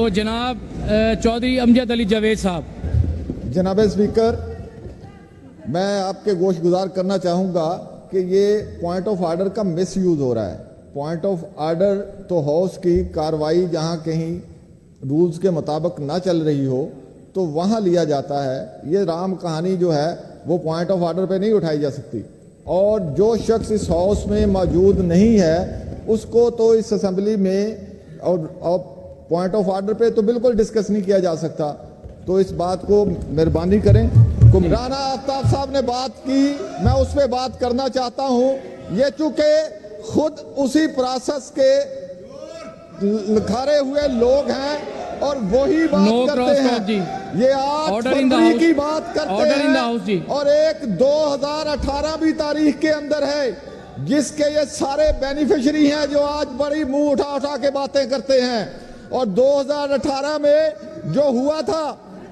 तो जनाब चौधरी अमजद अली जावेद साहब। जनाब स्पीकर, मैं आपके गोश गुजार करना चाहूँगा कि ये पॉइंट ऑफ आर्डर का मिस यूज़ हो रहा है। पॉइंट ऑफ आर्डर तो हाउस की कार्रवाई जहाँ कहीं रूल्स के मुताबिक ना चल रही हो तो वहाँ लिया जाता है। ये राम कहानी जो है वो पॉइंट ऑफ आर्डर पे नहीं उठाई जा सकती, और जो शख्स इस हाउस में मौजूद नहीं है उसको तो इस असेंबली में और पॉइंट ऑफ आर्डर पे तो बिल्कुल डिस्कस नहीं किया जा सकता। तो इस बात को मेहरबानी करें। राना आफ्ताब साहब ने बात की, मैं उस पर बात करना चाहता हूँ। ये चूंकि खुद उसी प्रोसेस के लिखारे हुए लोग हैं और वही बात करते हैं। ये 8 फरवरी की बात करते हैं और एक 2018 भी तारीख के अंदर है जिसके ये सारे बेनिफिशियरी हैं जो आज बड़ी मुंह उठा उठा के बातें करते हैं। और 2018 में जो हुआ था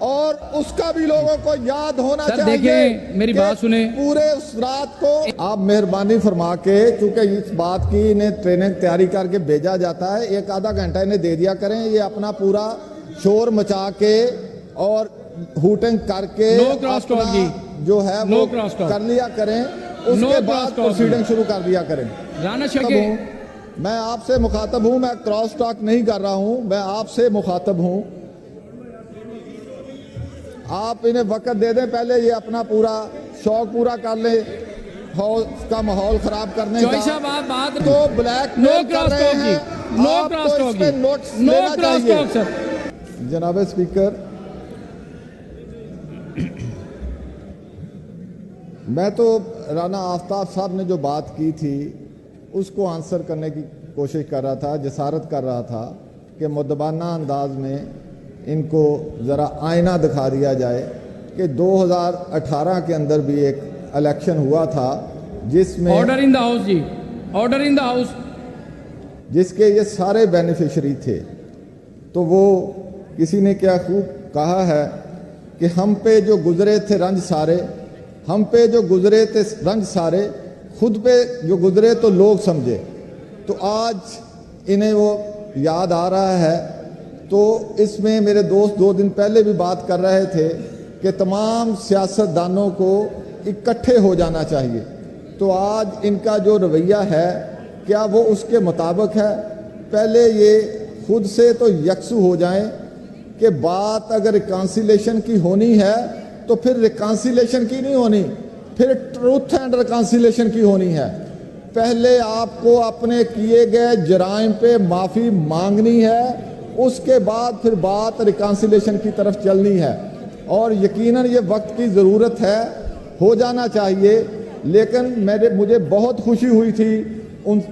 और उसका भी लोगों को याद होना चाहिए। देखिए मेरी बात सुने। पूरे उस रात को आप मेहरबानी फरमा के, चूंकि इस बात की इन्हें ट्रेनिंग तैयारी करके भेजा जाता है, एक आधा घंटा इन्हें दे दिया करें। ये अपना पूरा शोर मचा के और हूटिंग करके जो है वो कर लिया करें, उसके बाद प्रोसीडिंग शुरू कर दिया करें। मैं आपसे मुखातब हूं, मैं क्रॉस टॉक नहीं कर रहा हूं, मैं आपसे मुखातब हूं। आप इन्हें वक्त दे दें, पहले ये अपना पूरा शौक पूरा कर ले, का माहौल खराब करने का। तो ब्लैक मेल कर रहे हैं, आपको इस पे नोट्स लेना चाहिए। जनाब स्पीकर, मैं तो राना आफ्ताब साहब ने जो बात की थी उसको आंसर करने की कोशिश कर रहा था, जसारत कर रहा था कि मुद्दबाना अंदाज में इनको ज़रा आईना दिखा दिया जाए कि 2018 के अंदर भी एक इलेक्शन हुआ था जिसमें ऑर्डर इन द हाउस जी, ऑर्डर इन द हाउस, जिसके ये सारे बेनिफिशरी थे। तो वो किसी ने क्या खूब कहा है कि हम पे जो गुजरे थे रंज सारे, हम पे जो गुजरे थे रंज सारे, खुद पे जो गुजरे तो लोग समझे। तो आज इन्हें वो याद आ रहा है। तो इसमें मेरे दोस्त 2 दिन पहले भी बात कर रहे थे कि तमाम सियासतदानों को इकट्ठे हो जाना चाहिए। तो आज इनका जो रवैया है क्या वो उसके मुताबिक है? पहले ये खुद से तो यकसू हो जाएं कि बात अगर रिकॉन्सिलेशन की होनी है तो फिर रिकॉन्सिलेशन की नहीं होनी, फिर ट्रूथ एंड रिकॉन्सिलेशन की होनी है। पहले आपको अपने किए गए जराइम पे माफ़ी मांगनी है, उसके बाद फिर बात रिकॉन्सिलेशन की तरफ चलनी है। और यकीनन ये वक्त की ज़रूरत है, हो जाना चाहिए। लेकिन मुझे बहुत खुशी हुई थी उन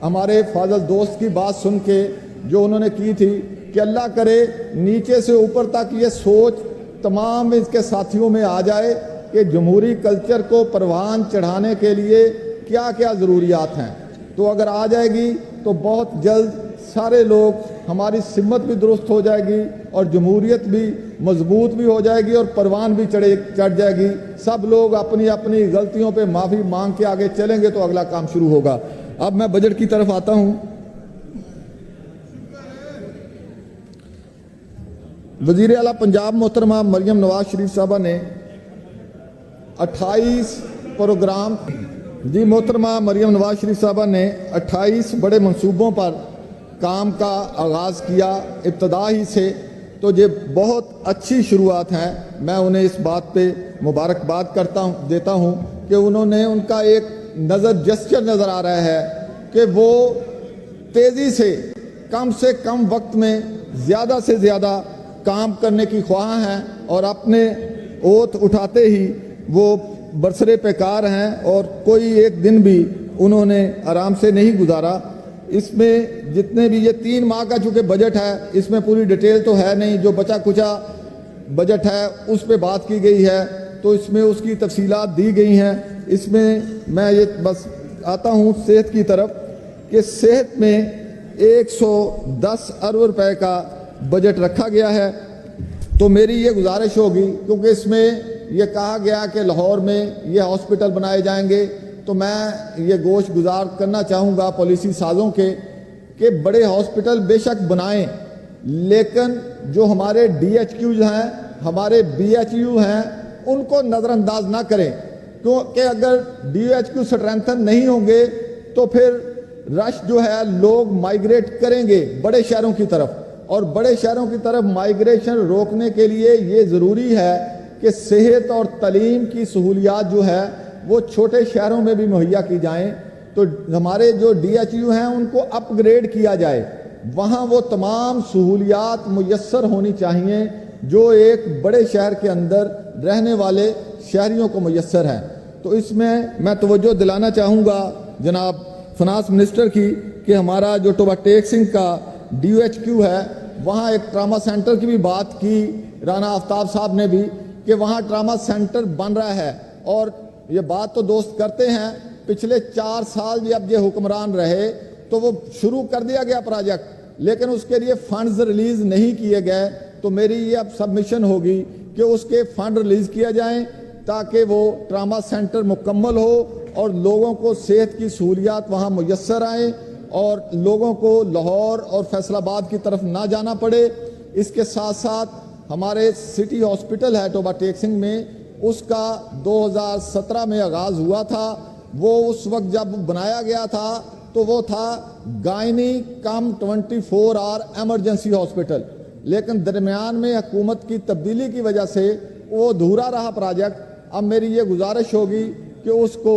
हमारे फाज़ल दोस्त की बात सुन के जो उन्होंने की थी कि अल्लाह करे नीचे से ऊपर तक ये सोच तमाम इसके साथियों में आ जाए कि जमहूरी कल्चर को परवान चढ़ाने के लिए क्या क्या ज़रूरियात हैं। तो अगर आ जाएगी तो बहुत जल्द सारे लोग, हमारी सिमत भी दुरुस्त हो जाएगी और जमहूरियत भी मजबूत भी हो जाएगी और परवान भी चढ़ जाएगी। सब लोग अपनी अपनी गलतियों पे माफ़ी मांग के आगे चलेंगे तो अगला काम शुरू होगा। अब मैं बजट की तरफ आता हूँ। वज़ीर आला पंजाब मोहतरमा मरियम नवाज शरीफ साहबा ने 28 प्रोग्राम जी मोहतरमा मरियम नवाज शरीफ साहबा ने 28 बड़े मंसूबों पर काम का आगाज़ किया इब्तदा ही से। तो ये बहुत अच्छी शुरुआत है, मैं उन्हें इस बात पे मुबारकबाद देता हूँ कि उन्होंने, उनका एक जेस्चर नज़र आ रहा है कि वो तेज़ी से कम वक्त में ज़्यादा से ज़्यादा काम करने की ख्वाह हैं और अपने ओथ उठाते ही वो बरसरे पेकार हैं और कोई एक दिन भी उन्होंने आराम से नहीं गुजारा। इसमें जितने भी ये 3 माह का चूँकि बजट है, इसमें पूरी डिटेल तो है नहीं, जो बचा कुचा बजट है उस पे बात की गई है, तो इसमें उसकी तफसीलात दी गई हैं। इसमें मैं ये बस आता हूँ सेहत की तरफ कि सेहत में 110 अरब रुपए का बजट रखा गया है। तो मेरी ये गुजारिश होगी, क्योंकि इसमें ये कहा गया कि लाहौर में ये हॉस्पिटल बनाए जाएंगे, तो मैं ये गोश गुजार करना चाहूँगा पॉलिसी साज़ों के कि बड़े हॉस्पिटल बेशक बनाएं, لیکن جو ہمارے DHQs ہیں, ہمارے BHU ہیں, ان کو نظر انداز نہ کریں, کیونکہ اگر DHQ سٹرینتھن نہیں ہوں گے تو پھر رش جو ہے لوگ مائیگریٹ کریں گے بڑے شہروں کی طرف, اور بڑے شہروں کی طرف مائیگریشن روکنے کے لیے یہ ضروری ہے کہ صحت اور تعلیم کی سہولیات جو ہے وہ چھوٹے شہروں میں بھی مہیا کی جائیں. تو ہمارے جو DHU ہیں ان کو اپ گریڈ کیا جائے, وہاں وہ تمام سہولیات میسر ہونی چاہیے جو ایک بڑے شہر کے اندر رہنے والے شہریوں کو میسر ہیں. تو اس میں توجہ دلانا چاہوں گا جناب فنانس منسٹر کی کہ ہمارا جو ٹوبا ٹیک سنگھ کا DHQ ہے وہاں ایک ٹراما سینٹر کی بھی بات کی رانا آفتاب صاحب نے بھی, کہ وہاں ٹراما سینٹر بن رہا ہے. اور یہ بات تو دوست کرتے ہیں, پچھلے 4 سال جب یہ حکمران رہے تو وہ شروع کر دیا گیا پروجیکٹ, لیکن اس کے لیے فنڈز ریلیز نہیں کیے گئے. تو میری یہ اب سبمیشن ہوگی کہ اس کے فنڈ ریلیز کیا جائیں تاکہ وہ ٹراما سینٹر مکمل ہو اور لوگوں کو صحت کی سہولیات وہاں میسر آئیں اور لوگوں کو لاہور اور فیصل آباد کی طرف نہ جانا پڑے. اس کے ساتھ ساتھ ہمارے سٹی ہاسپٹل ہے ٹوبا ٹیک سنگھ میں, اس کا 2017 میں آغاز ہوا تھا. وہ اس وقت جب بنایا گیا تھا تو وہ تھا گائنی کم 24 آور ایمرجنسی ہاسپٹل, لیکن درمیان میں حکومت کی تبدیلی کی وجہ سے وہ ادھورا رہا پروجیکٹ. اب میری یہ گزارش ہوگی کہ اس کو